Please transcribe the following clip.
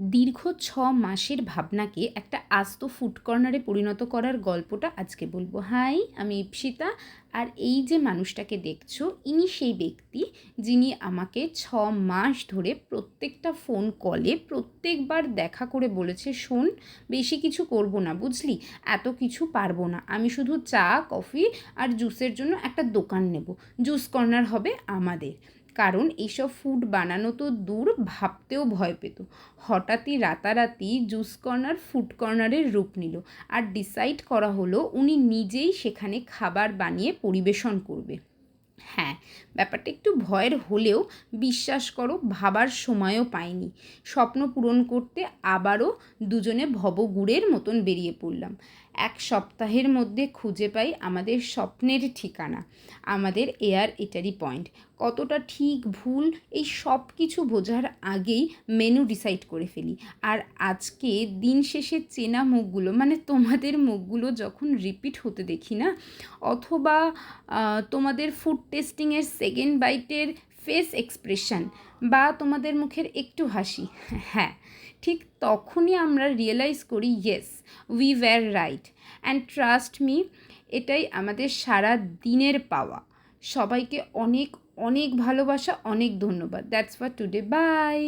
দীর্ঘ 6 মাসের ভাবনাকে একটা আস্ত ফুড কর্নারে পরিণত করার গল্পটা আজকে বলবো। হাই, আমি ইপ্সিতা। আর এই যে মানুষটাকে দেখছো, ইনি সেই ব্যক্তি যিনি আমাকে 6 মাস ধরে প্রত্যেকটা ফোন কলে প্রত্যেকবার দেখা করে বলেছে, শোন, বেশি কিছু করব না, বুঝলি, এত কিছু পারবো না, আমি শুধু চা, কফি আর জুসের জন্য একটা দোকান নেব, জুস কর্নার হবে আমাদের। কারণ এইসব ফুড বানানো তো দূর, ভাবতেও ভয় পেত। হঠাৎই রাতারাতি জুস কর্নার ফুড কর্নারের রূপ নিল, আর ডিসাইড করা হলো উনি নিজেই সেখানে খাবার বানিয়ে পরিবেশন করবে। হ্যাঁ, ব্যাপারটা একটু ভয়ের হলেও বিশ্বাস করো, ভাবার সময়ও পাইনি। স্বপ্ন পূরণ করতে আবারও দুজনে ভবঘুরের মতন বেরিয়ে পড়লাম। 1 সপ্তাহের মধ্যে খুঁজে পাই আমাদের স্বপ্নের ঠিকানা, আমাদের এয়ার ইটারি পয়েন্ট। কতটা ঠিক ভুল এই সব কিছু বোঝার আগেই মেনু ডিসাইড করে ফেলি। আর আজকে দিন শেষে চেনা মুখগুলো, মানে তোমাদের মুখগুলো যখন রিপিট হতে দেখি না, অথবা তোমাদের ফুড টেস্টিংয়ের সেকেন্ড বাইটের ফেস এক্সপ্রেশন, বা তোমাদের মুখের একটু হাসি, হ্যাঁ, ঠিক তখনই আমরা রিয়েলাইজ করি, yes, we were right. And trust me, এটাই আমাদের সারা দিনের পাওয়া। সবাইকে অনেক অনেক ভালোবাসা, অনেক ধন্যবাদ। That's for today, by.